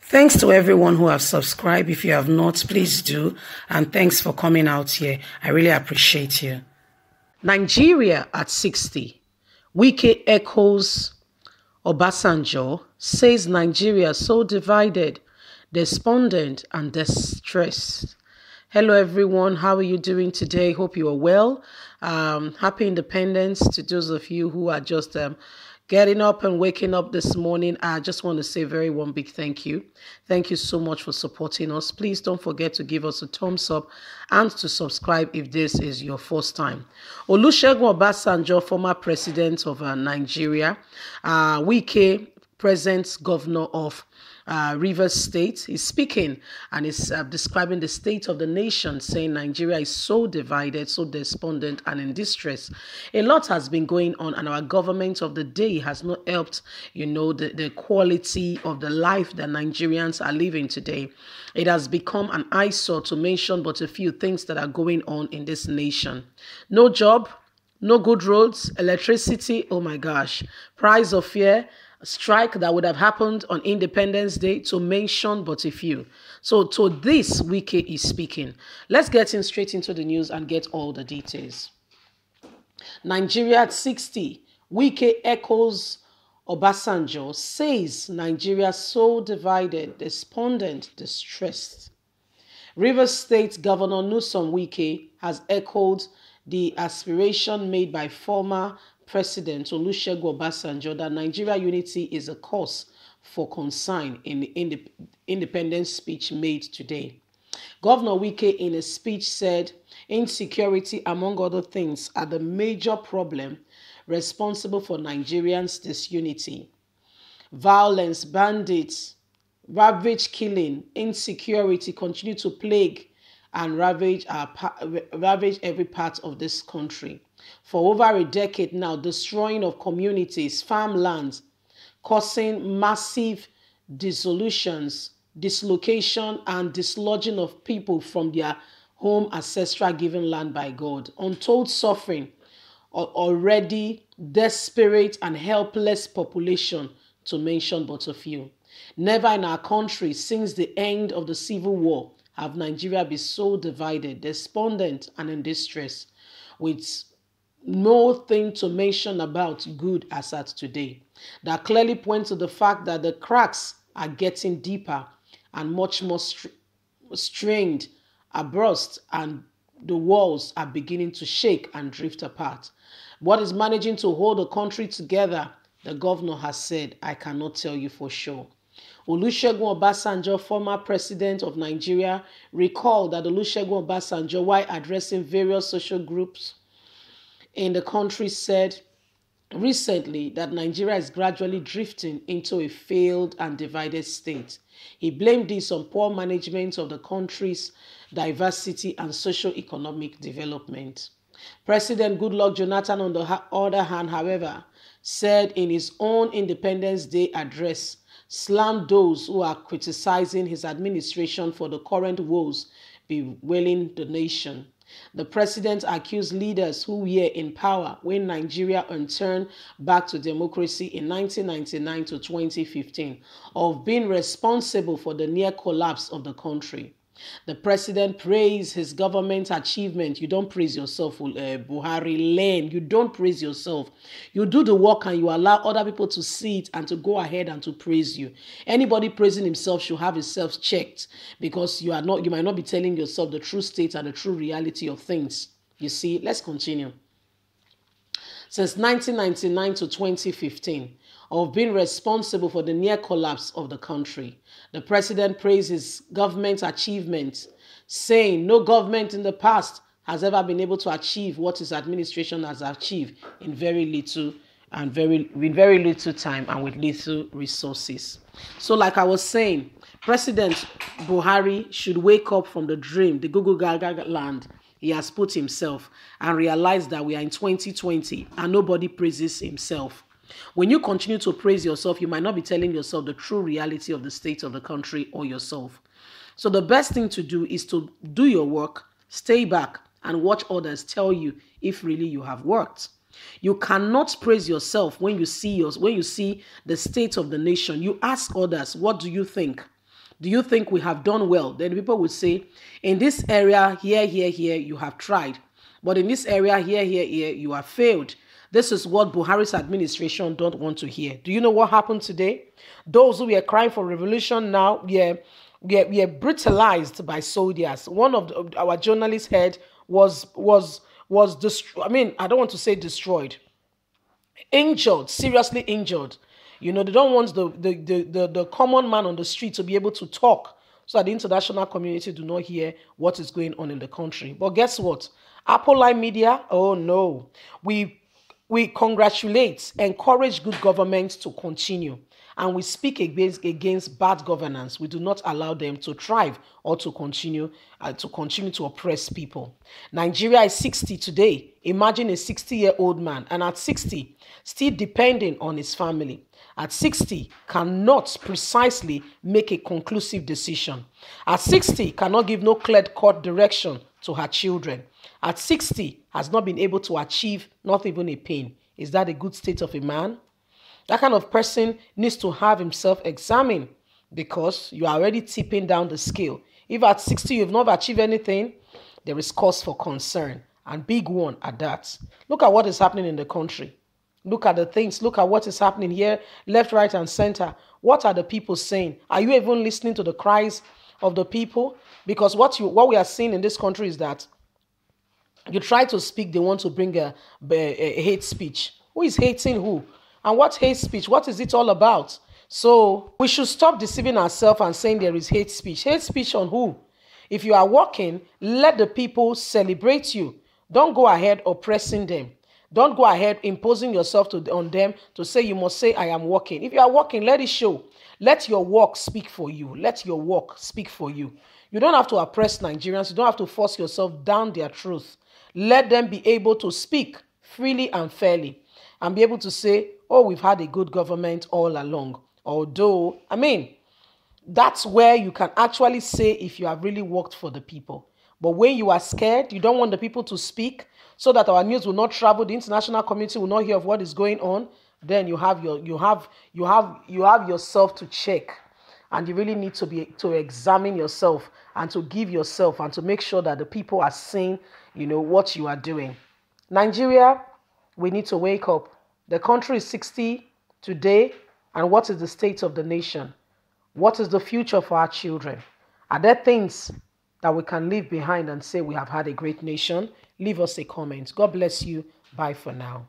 Thanks to everyone who have subscribed. If you have not, please do. And thanks for coming out here. I really appreciate you. Nigeria at 60. Wike echoes Obasanjo, says Nigeria so divided, despondent and distressed. Hello everyone, how are you doing today? Hope you are well. Happy Independence to those of you who are just getting up and waking up this morning. I just want to say very one big thank you. Thank you so much for supporting us. Please don't forget to give us a thumbs up and to subscribe if this is your first time. Olusegun Obasanjo, former president of Nigeria, Wike, present governor of Rivers State, is speaking and is describing the state of the nation, saying Nigeria is so divided, so despondent and in distress. A lot has been going on and our government of the day has not helped, the quality of the life that Nigerians are living today. It has become an eyesore, to mention but a few things that are going on in this nation. No job, no good roads, electricity, oh my gosh, price of fear, strike that would have happened on Independence Day, to mention but a few. So to this, Wike is speaking. Let's get in straight into the news and get all the details. Nigeria at 60. Wike echoes Obasanjo, says Nigeria so divided, despondent, distressed. Rivers State Governor Nyesom Wike has echoed the aspiration made by former President Olusegun Obasanjo that Nigeria unity is a cause for concern in the independence speech made today. Governor Wike in a speech said insecurity, among other things, are the major problem responsible for Nigerians' disunity. Violence, bandits, ravage killing, insecurity continue to plague and ravage every part of this country. For over a decade now, destroying of communities, farmlands, causing massive dissolutions, dislocation, and dislodging of people from their home ancestral given land by God. Untold suffering, already desperate and helpless population, to mention but a few. Never in our country since the end of the Civil War have Nigeria been so divided, despondent, and in distress, with no thing to mention about good as at today. That clearly points to the fact that the cracks are getting deeper and much more strained, are burst, and the walls are beginning to shake and drift apart. What is managing to hold the country together, the governor has said, I cannot tell you for sure. Olusegun Obasanjo, former president of Nigeria, recalled that Olusegun Obasanjo, while addressing various social groups in the country, said recently that Nigeria is gradually drifting into a failed and divided state. He blamed this on poor management of the country's diversity and socio-economic development. President Goodluck Jonathan, on the other hand, however, said in his own Independence Day address, slammed those who are criticizing his administration for the current woes bewailing the nation. The president accused leaders who were in power when Nigeria turned back to democracy in 1999 to 2015 of being responsible for the near collapse of the country. The president praised his government's achievement. You don't praise yourself, Buhari. Learn. You don't praise yourself. You do the work and you allow other people to see it and to go ahead and to praise you. Anybody praising himself should have himself checked, because you might not be telling yourself the true state and the true reality of things. You see, let's continue. Since 1999 to 2015, of being responsible for the near collapse of the country, the president praised his government's achievements, saying no government in the past has ever been able to achieve what his administration has achieved in very little time and with little resources. So like I was saying, President Buhari should wake up from the dream, the Google Gaga land he has put himself, and realize that we are in 2020 and nobody praises himself. When you continue to praise yourself, you might not be telling yourself the true reality of the state of the country or yourself. So the best thing to do is to do your work, stay back, and watch others tell you if really you have worked. You cannot praise yourself when you see the state of the nation. You ask others, what do you think? Do you think we have done well? Then people would say, in this area, here, you have tried. But in this area, here, you have failed. This is what Buhari's administration don't want to hear. Do you know what happened today? Those who were crying for revolution now, we are brutalized by soldiers. One of our journalists' head was destroyed. I mean, I don't want to say destroyed, injured, seriously injured. You know, they don't want the common man on the street to be able to talk so that the international community do not hear what is going on in the country. But guess what? Apple Line Media, oh no. We congratulate, encourage good government to continue. And we speak against bad governance. We do not allow them to thrive or to continue to oppress people. Nigeria is 60 today. Imagine a 60-year-old man, and at 60, still depending on his family. At 60, cannot precisely make a conclusive decision. At 60, cannot give no clear-cut direction to her children. At 60, has not been able to achieve not even a pin. Is that a good state of a man? That kind of person needs to have himself examined, because you are already tipping down the scale. If at 60 you've not achieved anything, there is cause for concern, and big one at that. Look at what is happening in the country. Look at the things. Look at what is happening here, left, right, and center. What are the people saying? Are you even listening to the cries of the people? Because what we are seeing in this country is that you try to speak, they want to bring a hate speech. Who is hating who? And what hate speech? What is it all about? So we should stop deceiving ourselves and saying there is hate speech. Hate speech on who? If you are working, let the people celebrate you. Don't go ahead oppressing them. Don't go ahead imposing yourself on them to say you must say, I am working. If you are working, let it show. Let your work speak for you. Let your work speak for you. You don't have to oppress Nigerians. You don't have to force yourself down their truth. Let them be able to speak freely and fairly and be able to say, oh, we've had a good government all along. Although, I mean, that's where you can actually say if you have really worked for the people. But when you are scared, you don't want the people to speak so that our news will not travel, the international community will not hear of what is going on, then you have yourself to check. And you really need to examine yourself and to give yourself and to make sure that the people are seeing, what you are doing. Nigeria, we need to wake up. The country is 60 today, and what is the state of the nation? What is the future for our children? Are there things that we can leave behind and say we have had a great nation? Leave us a comment. God bless you. Bye for now.